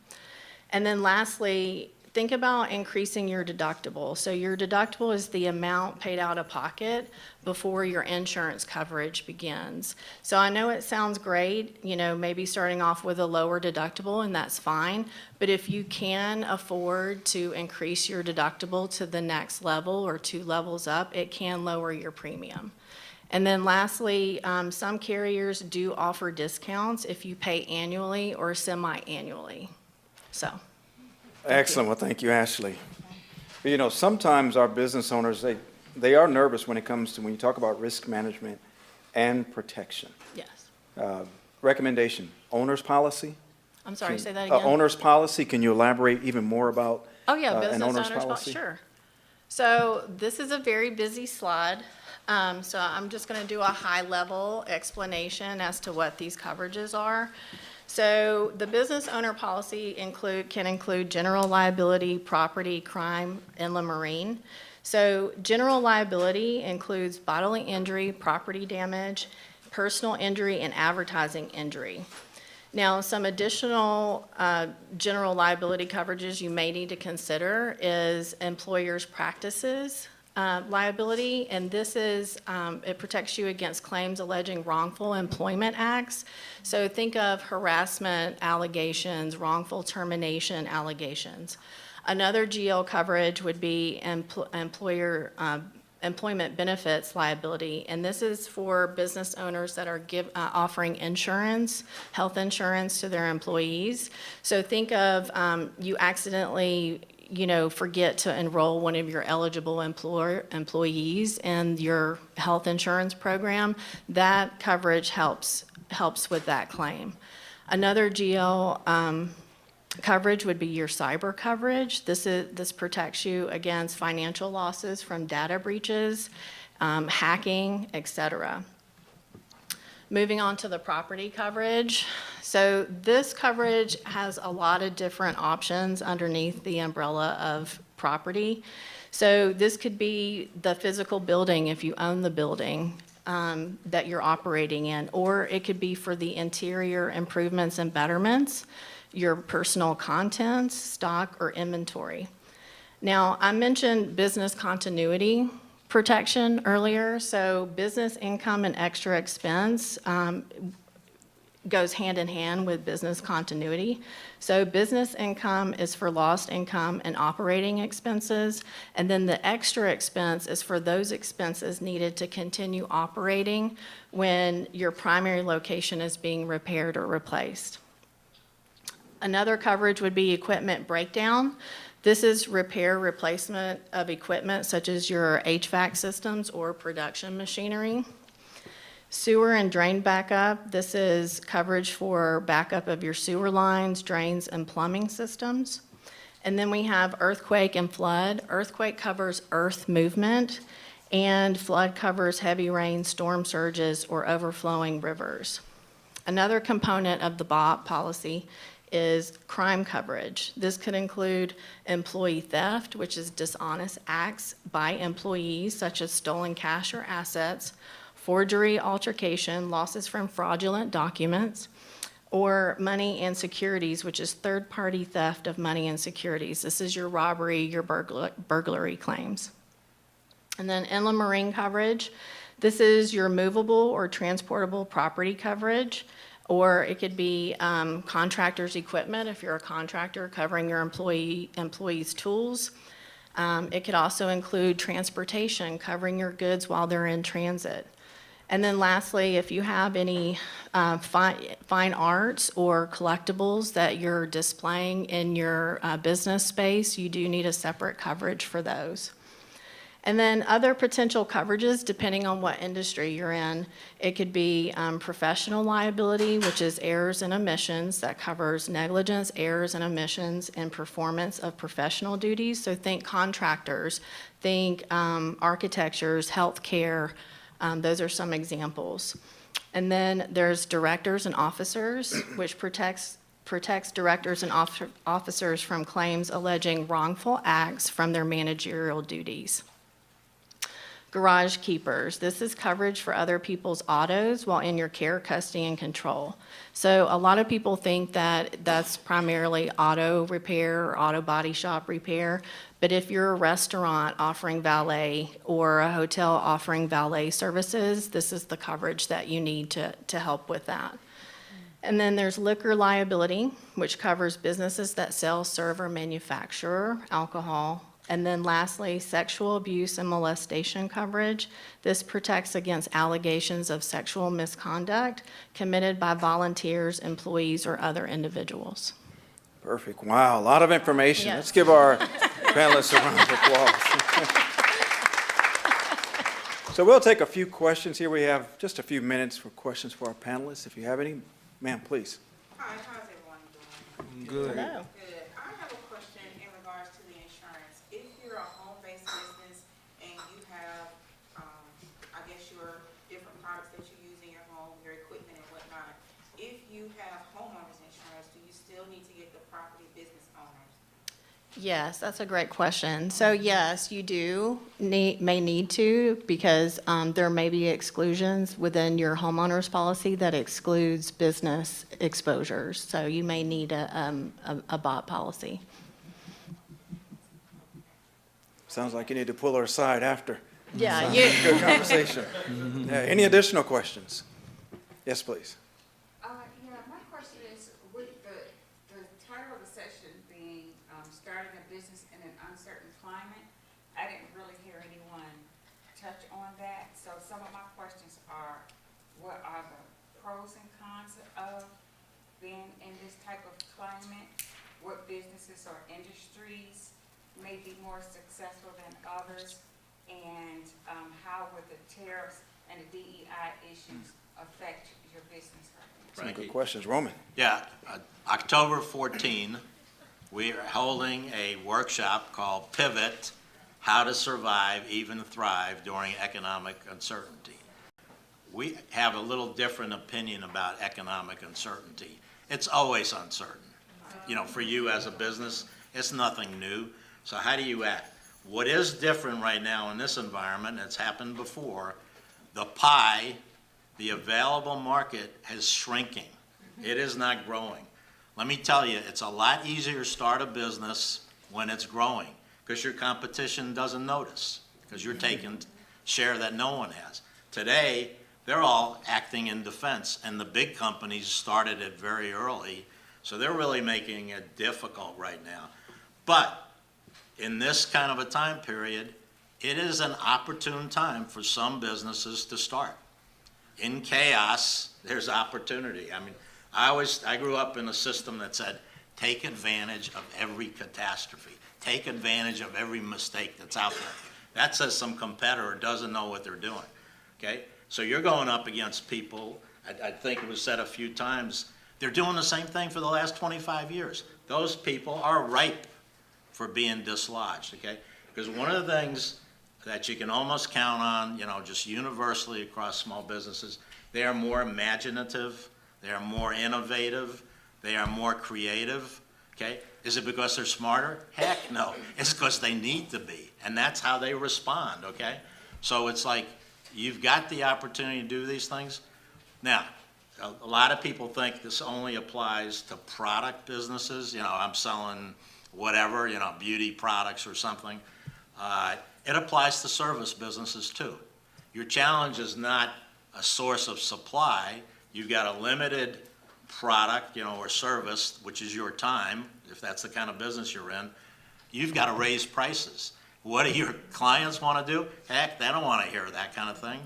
And then lastly, think about increasing your deductible. So your deductible is the amount paid out of pocket before your insurance coverage begins. So I know it sounds great, you know, maybe starting off with a lower deductible, and that's fine. But if you can afford to increase your deductible to the next level or 2 levels up, it can lower your premium. And then lastly, some carriers do offer discounts if you pay annually or semi-annually. So. Excellent. Well, thank you, Ashley. You know, sometimes our business owners, they are nervous when it comes to, when you talk about risk management and protection. Yes. Recommendation, owner's policy? I'm sorry, say that again. Owner's policy, can you elaborate even more about Oh, yeah, an business owner's owner's policy? Sure. So this is a very busy slide. So I'm just going to do a high-level explanation as to what these coverages are. So the business owner policy can include general liability, property, crime, inland marine. So general liability includes bodily injury, property damage, personal injury, and advertising injury. Now, some additional general liability coverages you may need to consider is employers' practices liability, and this is, it protects you against claims alleging wrongful employment acts. So think of harassment allegations, wrongful termination allegations. Another GL coverage would be employer employment benefits liability, and this is for business owners that are offering insurance, health insurance to their employees. So think of you accidentally forget to enroll one of your eligible employees in your health insurance program. That coverage helps with that claim. Another GL coverage would be your cyber coverage. This protects you against financial losses from data breaches, hacking, etc. Moving on to the property coverage. So this coverage has a lot of different options underneath the umbrella of property. So this could be the physical building if you own the building that you're operating in, or it could be for the interior improvements and betterments, your personal contents, stock, or inventory. Now, I mentioned business continuity protection earlier, so business income and extra expense goes hand in hand with business continuity. So business income is for lost income and operating expenses, and then the extra expense is for those expenses needed to continue operating when your primary location is being repaired or replaced. Another coverage would be equipment breakdown. This is repair, replacement of equipment such as your HVAC systems or production machinery. Sewer and drain backup. This is coverage for backup of your sewer lines, drains, and plumbing systems. And then we have earthquake and flood. Earthquake covers earth movement, and flood covers heavy rain, storm surges, or overflowing rivers. Another component of the BOP policy is crime coverage. This could include employee theft, which is dishonest acts by employees, such as stolen cash or assets, forgery, altercation, losses from fraudulent documents, or money and securities, which is third-party theft of money and securities. This is your robbery, your burglary claims. And then inland marine coverage. This is your movable or transportable property coverage, or it could be contractor's equipment if you're a contractor covering your employees' tools. It could also include transportation, covering your goods while they're in transit. And then lastly, if you have any fine arts or collectibles that you're displaying in your business space, you do need a separate coverage for those. And then other potential coverages, depending on what industry you're in, it could be professional liability, which is errors and omissions, that covers negligence, errors and omissions, and performance of professional duties. So think contractors, think architectures, healthcare. Those are some examples. And then there's directors and officers, which protects directors and officers from claims alleging wrongful acts from their managerial duties. Garage keepers. This is coverage for other people's autos while in your care, custody, and control. So a lot of people think that that's primarily auto repair or auto body shop repair. But if you're a restaurant offering valet or a hotel offering valet services, this is the coverage that you need to help with that. And then there's liquor liability, which covers businesses that sell, serve, or manufacture alcohol. And then lastly, sexual abuse and molestation coverage. This protects against allegations of sexual misconduct committed by volunteers, employees, or other individuals. Perfect. Wow, a lot of information. Yes. Let's give our panelists a round of applause. So we'll take a few questions here. We have just a few minutes for questions for our panelists. If you have any, ma'am, please. Hi, how's everyone doing? Good. Hello. Good. I have a question in regards to the insurance. If you're a home-based business and you have, I guess your different products that you use in your home, your equipment and whatnot, if you have homeowners insurance, do you still need to get the property business owners? Yes, that's a great question. So yes, you do may need to, because there may be exclusions within your homeowner's policy that excludes business exposures. So you may need a bot policy. Sounds like you need to pull her aside after. Yeah, Sounds like a good conversation. Yeah, any additional questions? Yes, please. Yeah, my question is, with the title of the session being starting a business in an uncertain climate, I didn't really hear anyone touch on that. So some of my questions are, what are the pros and cons of being in this type of climate? What businesses or industries may be more successful than others? And how would the tariffs and the DEI issues affect your business right now? Some Frankie. good questions. Roman? Yeah, October 14, we are holding a workshop called Pivot, How to Survive, Even Thrive During Economic Uncertainty. We have a little different opinion about economic uncertainty. It's always uncertain. You know, for you as a business, it's nothing new. So how do you act? What is different right now in this environment, it's happened before, the pie, the available market is shrinking. It is not growing. Let me tell you, it's a lot easier to start a business when it's growing because your competition doesn't notice because you're taking share that no one has. Today, they're all acting in defense, and the big companies started it very early, so they're really making it difficult right now. But in this kind of a time period, it is an opportune time for some businesses to start. In chaos, there's opportunity. I mean, I grew up in a system that said, take advantage of every catastrophe. Take advantage of every mistake that's out there. That says some competitor doesn't know what they're doing, okay? So you're going up against people, I think it was said a few times, they're doing the same thing for the last 25 years. Those people are ripe for being dislodged, okay? Because one of the things that you can almost count on, you know, just universally across small businesses, they are more imaginative, they are more innovative, they are more creative, okay? Is it because they're smarter? Heck no, it's because they need to be, and that's how they respond, okay? So it's like, you've got the opportunity to do these things. Now, a lot of people think this only applies to product businesses. You know, I'm selling whatever, you know, beauty products or something. It applies to service businesses too. Your challenge is not a source of supply. You've got a limited product, you know, or service, which is your time, if that's the kind of business you're in. You've got to raise prices. What do your clients want to do? Heck, they don't want to hear that kind of thing.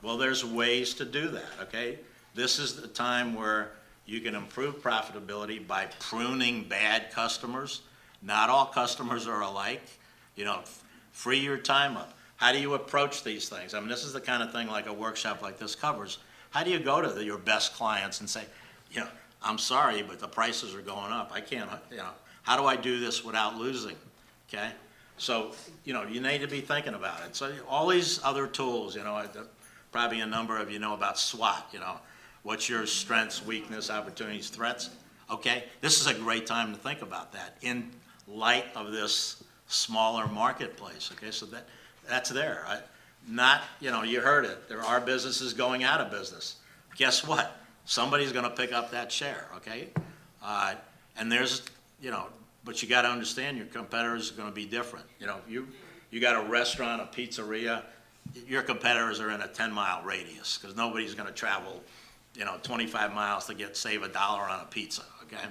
Well, there's ways to do that, okay? This is the time where you can improve profitability by pruning bad customers. Not all customers are alike. You know, free your time up. How do you approach these things? I mean, this is the kind of thing like a workshop like this covers. How do you go to your best clients and say, you know, I'm sorry, but the prices are going up. I can't, you know, how do I do this without losing, okay? So, you know, you need to be thinking about it. So all these other tools, you know, probably a number of you know about SWOT, you know, what's your strengths, weakness, opportunities, threats, okay? This is a great time to think about that in light of this smaller marketplace, okay? So that's there. Not, you know, you heard it. There are businesses going out of business. Guess what? Somebody's going to pick up that share, okay? And there's, you know, but you got to understand your competitors are going to be different. You know, you got a restaurant, a pizzeria, your competitors are in a 10-mile radius because nobody's going to travel, you know, 25 miles to save $1 on a pizza, okay?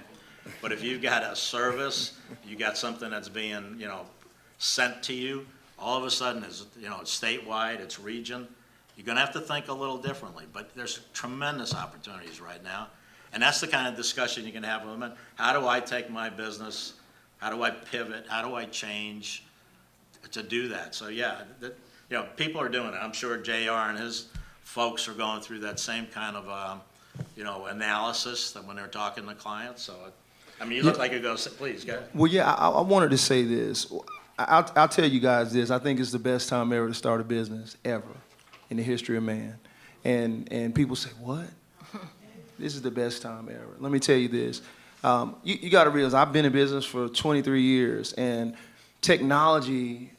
But if you've got a service, you got something that's being, you know, sent to you, all of a sudden, it's, you know, it's statewide, it's region, you're going to have to think a little differently. But there's tremendous opportunities right now. And that's the kind of discussion you can have with them. How do I take my business? How do I pivot? How do I change to do that? So, yeah, you know, people are doing it. I'm sure JR and his folks are going through that same kind of, you know, analysis that when they're talking to clients. So, I mean, you look like you go, please, go ahead. Well, yeah, I wanted to say this. I'll tell you guys this. I think it's the best time ever to start a business, ever, in the history of man. And people say, what? This is the best time ever. Let me tell you this. You got to realize I've been in business for 23 years, and technology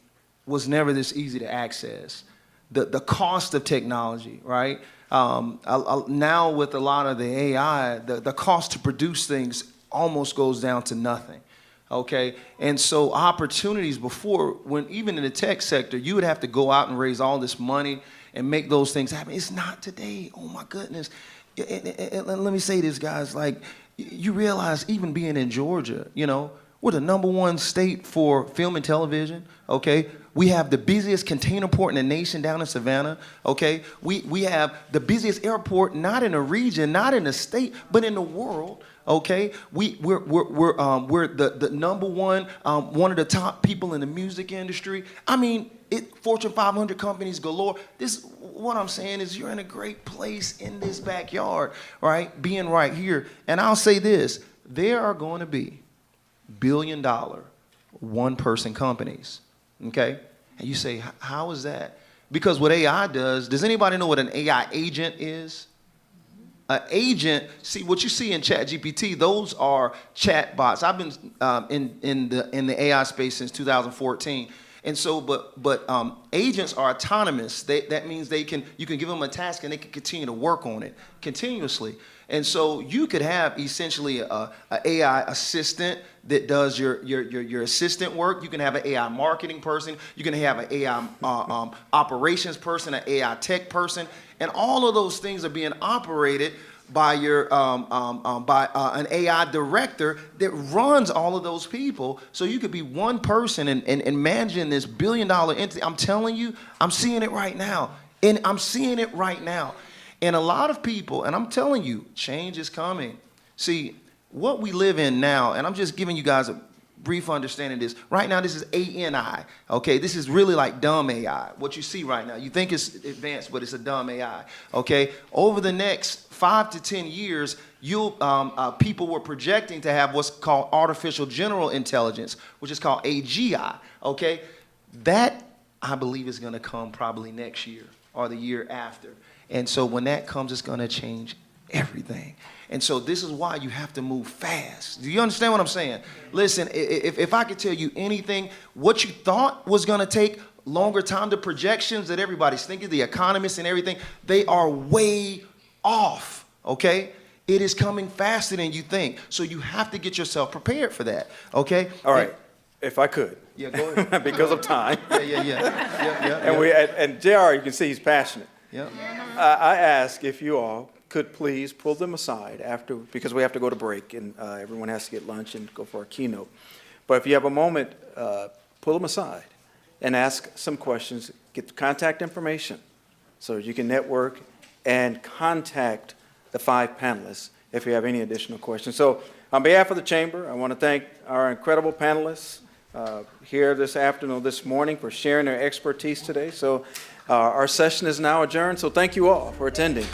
was never this easy to access. The cost of technology, right? Now with a lot of the AI, the cost to produce things almost goes down to nothing. Okay, and so opportunities before, when even in the tech sector, you would have to go out and raise all this money and make those things happen. It's not today. Oh my goodness. And let me say this, guys, like, you realize even being in Georgia, you know, we're the #1 state for film and television, okay? We have the busiest container port in the nation down in Savannah, okay? We have the busiest airport, not in a region, not in a state, but in the world, okay? We're the #1, one of the top people in the music industry. I mean, Fortune 500 companies galore. What I'm saying is you're in a great place in this backyard, right? Being right here. And I'll say this, there are going to be billion-dollar, one-person companies, okay? And you say, how is that? Because what AI does anybody know what an AI agent is? An agent, see what you see in ChatGPT, those are chat bots. I've been in the AI space since 2014. And so, but agents are autonomous. That means you can give them a task and they can continue to work on it continuously. And so you could have essentially a AI assistant that does your assistant work. You can have an AI marketing person. You can have an AI operations person, an AI tech person, and all of those things are being operated by an AI director that runs all of those people. So you could be one person and managing this billion-dollar entity. I'm telling you, I'm seeing it right now. And I'm seeing it right now. And a lot of people, and I'm telling you, change is coming. See, what we live in now, and I'm just giving you guys a brief understanding of this. Right now, this is ANI, okay? This is really like dumb AI, what you see right now. You think it's advanced, but it's a dumb AI, okay? Over the next 5 to 10 years, people were projecting to have what's called artificial general intelligence, which is called AGI, okay? That, I believe, is gonna come probably next year or the year after. And so when that comes, it's gonna change everything. And so this is why you have to move fast. Do you understand what I'm saying? Listen, if I could tell you anything, what you thought was gonna take longer time, the projections that everybody's thinking, the economists and everything, they are way off, okay? It is coming faster than you think. So you have to get yourself prepared for that, okay? All right, if I could, Yeah, go ahead. because of time. Yeah. And JR, you can see he's passionate. Yeah. I ask if you all could please pull them aside after, because we have to go to break and everyone has to get lunch and go for our keynote. But if you have a moment, pull them aside and ask some questions, get the contact information so you can network and contact the 5 panelists if you have any additional questions. So on behalf of the Chamber, I want to thank our incredible panelists here this afternoon, this morning, for sharing their expertise today. So our session is now adjourned, so thank you all for attending.